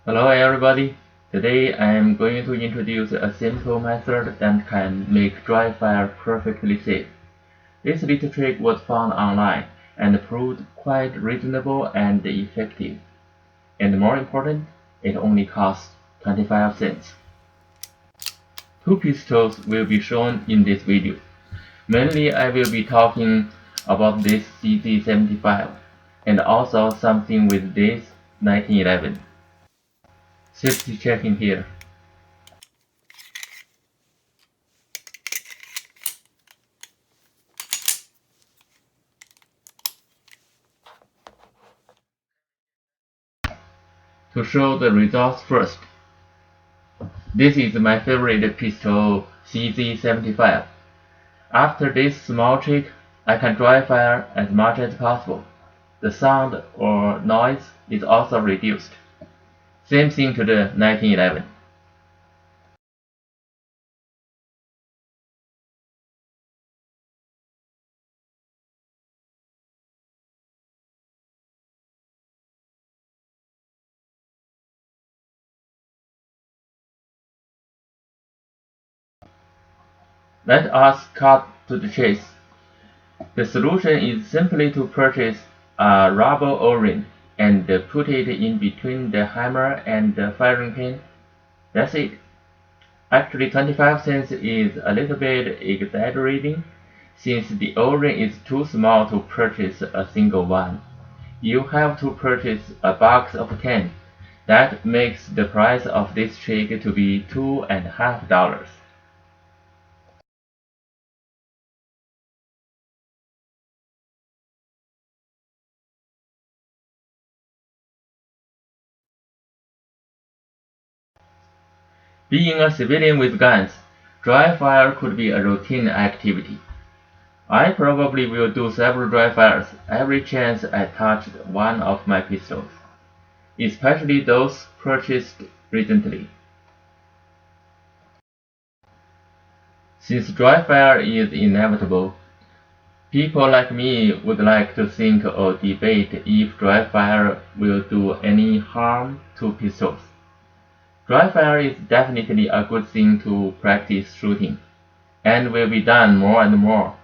Hello everybody. Today I am going to introduce a simple method that can make dry fire perfectly safe. This little trick was found online and proved quite reasonable and effective. And more important, it only costs 25 cents. Two pistols will be shown in this video. Mainly I will be talking about this CZ75 and also something with this 1911. Safety checking here. To show the results first, this is my favorite pistol CZ75. After this small trick, I can dry fire as much as possible. The sound or noise is also reduced. Same thing to the 1911. Let us cut to the chase. The solution is simply to purchase a rubber O-ring and put it in between the hammer and the firing pin. That's it. Actually 25 cents is a little bit exaggerating, since the O-ring is too small to purchase a single one. You have to purchase a box of 10. That makes the price of this trick to be $2.50. Being a civilian with guns, dry fire could be a routine activity. I probably will do several dry fires every chance I touch one of my pistols, especially those purchased recently. Since dry fire is inevitable, people like me would like to think or debate if dry fire will do any harm to pistols. Dry fire is definitely a good thing to practice shooting, and will be done more and more.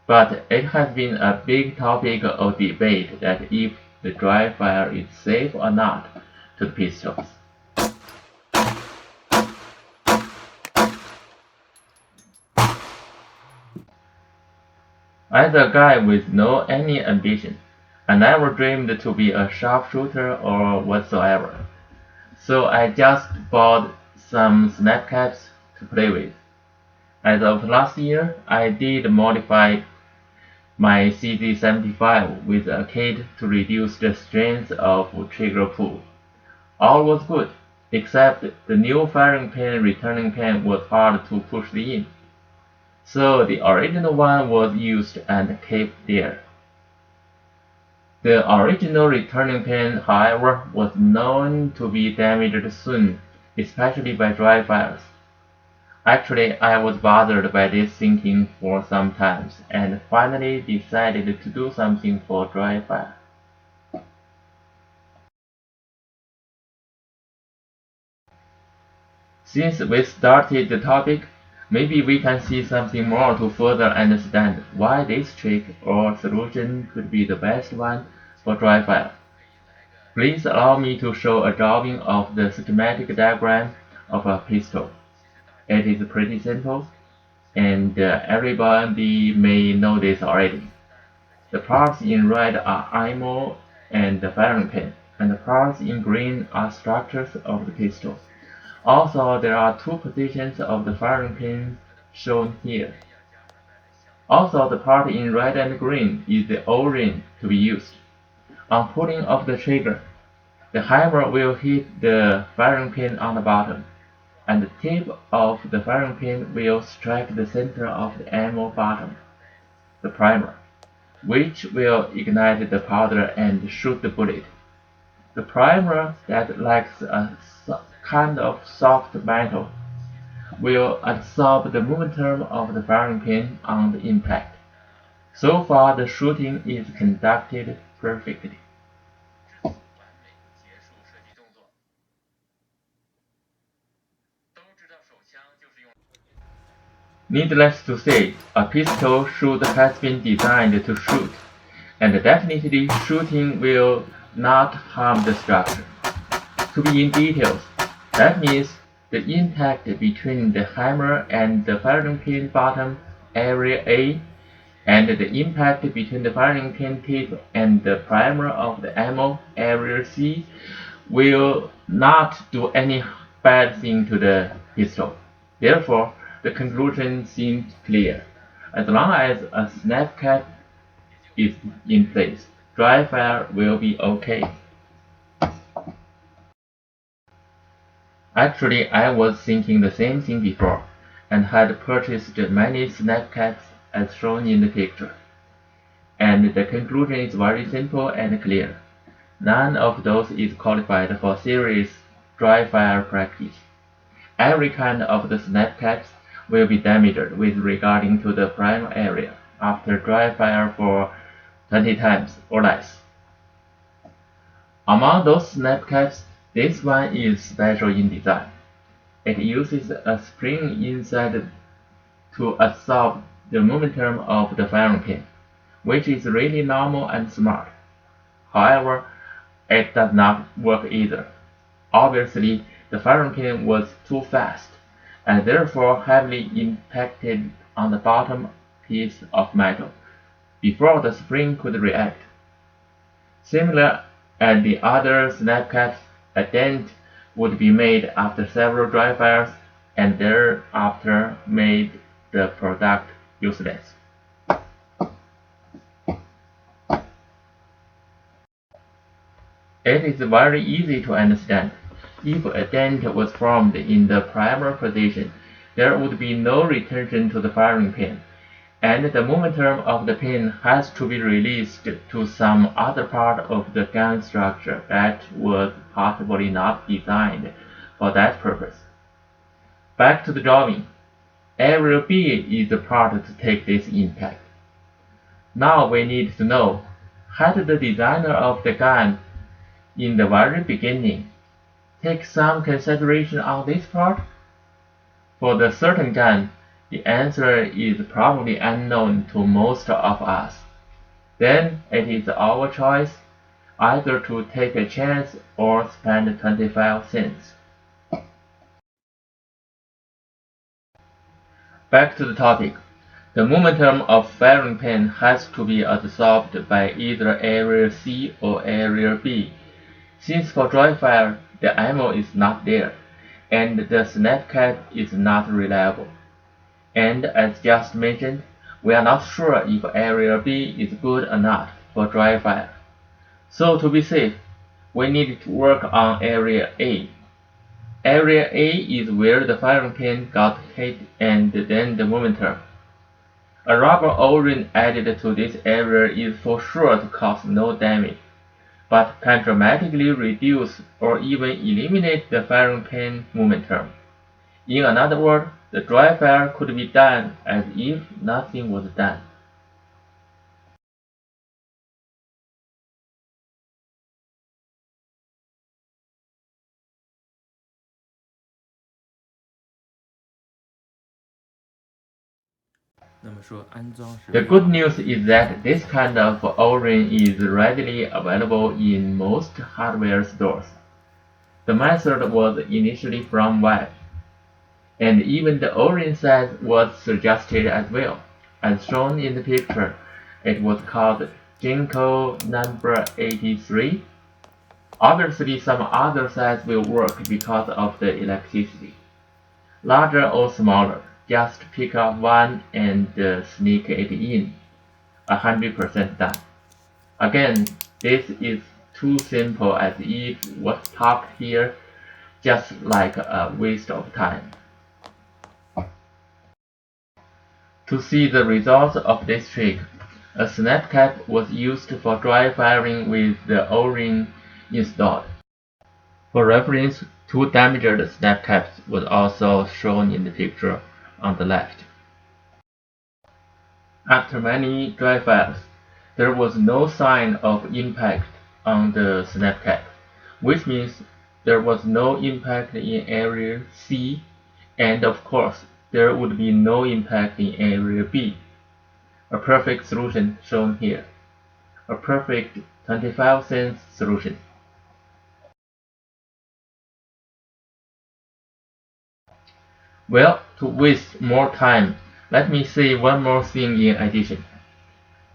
But it has been a big topic of debate that if the dry fire is safe or not to the pistols. As a guy with no any ambition, I never dreamed to be a sharpshooter or whatsoever. So I just bought some snap caps to play with. As of last year, I did modify my CZ75 with a kit to reduce the strength of trigger pull. All was good, except the new firing pin returning pin was hard to push in. So the original one was used and kept there. The original returning pin, however, was known to be damaged soon, especially by dry fires. Actually, I was bothered by this thinking for some time, and finally decided to do something for dry fire. Since we started the topic, maybe we can see something more to further understand why this trick or solution could be the best one for dry fire. Please allow me to show a drawing of the schematic diagram of a pistol. It is pretty simple, and everybody may know this already. The parts in red are ammo and the firing pin, and the parts in green are structures of the pistol. Also, there are two positions of the firing pin shown here. Also, the part in red and green is the O-ring to be used. On pulling of the trigger, the hammer will hit the firing pin on the bottom, and the tip of the firing pin will strike the center of the ammo bottom, the primer, which will ignite the powder and shoot the bullet. The primer that lacks a kind of soft metal will absorb the momentum of the firing pin on the impact. So far the shooting is conducted perfectly. Needless to say, a pistol should has been designed to shoot, and definitely shooting will not harm the structure. To be in details, that means the impact between the hammer and the firing pin bottom, area A, and the impact between the firing pin tip and the primer of the ammo, area C, will not do any bad thing to the pistol. Therefore, the conclusion seems clear. As long as a snap cap is in place, dry fire will be okay. Actually, I was thinking the same thing before, and had purchased many snap caps as shown in the picture. And the conclusion is very simple and clear. None of those is qualified for serious dry fire practice. Every kind of the snap caps will be damaged with regarding to the prime area after dry fire for 20 times or less. Among those snap caps, this one is special in design. It uses a spring inside to absorb the momentum of the firing pin, which is really normal and smart. However, it does not work either. Obviously, the firing pin was too fast, and therefore heavily impacted on the bottom piece of metal before the spring could react. Similar at the other snap caps, a dent would be made after several dry fires and thereafter made the product useless. It is very easy to understand. If a dent was formed in the primer position, there would be no retention to the firing pin, and the momentum of the pin has to be released to some other part of the gun structure that was possibly not designed for that purpose. Back to the drawing. Area B is the part to take this impact. Now we need to know, had the designer of the gun in the very beginning take some consideration on this part? For the certain gun, the answer is probably unknown to most of us. Then it is our choice either to take a chance or spend 25 cents. Back to the topic. The momentum of firing pin has to be absorbed by either area C or area B. Since for dry fire, the ammo is not there, and the snap cap is not reliable. And as just mentioned, we are not sure if area B is good or not for dry fire. So to be safe, we need to work on area A. Area A is where the firing pin got hit and then the momentum. A rubber O-ring added to this area is for sure to cause no damage, but can dramatically reduce or even eliminate the firing pin momentum. In another word, the dry fire could be done as if nothing was done. The good news is that this kind of O-ring is readily available in most hardware stores. The method was initially from web, and even the O-ring size was suggested as well. As shown in the picture, it was called Jinko number 83. Obviously, some other size will work because of the elasticity. Larger or smaller, just pick up one and sneak it in. 100% done. Again, this is too simple as if what's talked here just like a waste of time. To see the results of this trick, a snap cap was used for dry firing with the O-ring installed. For reference, two damaged snap caps was also shown in the picture on the left. After many dry fires, there was no sign of impact on the snap cap, which means there was no impact in area C, and of course, there would be no impact in area B. A perfect solution shown here. A perfect 25-cent solution. Well, to waste more time, let me say one more thing in addition.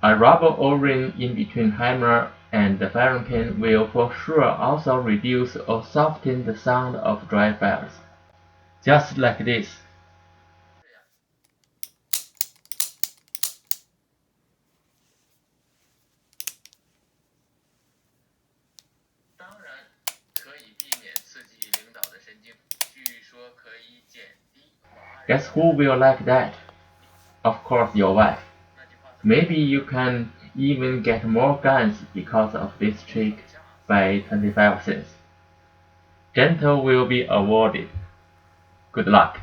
A rubber O-ring in between hammer and the firing pin will for sure also reduce or soften the sound of dry fires. Just like this. Guess who will like that? Of course your wife. Maybe you can even get more guns because of this trick by 25 cents. Gentle will be awarded. Good luck.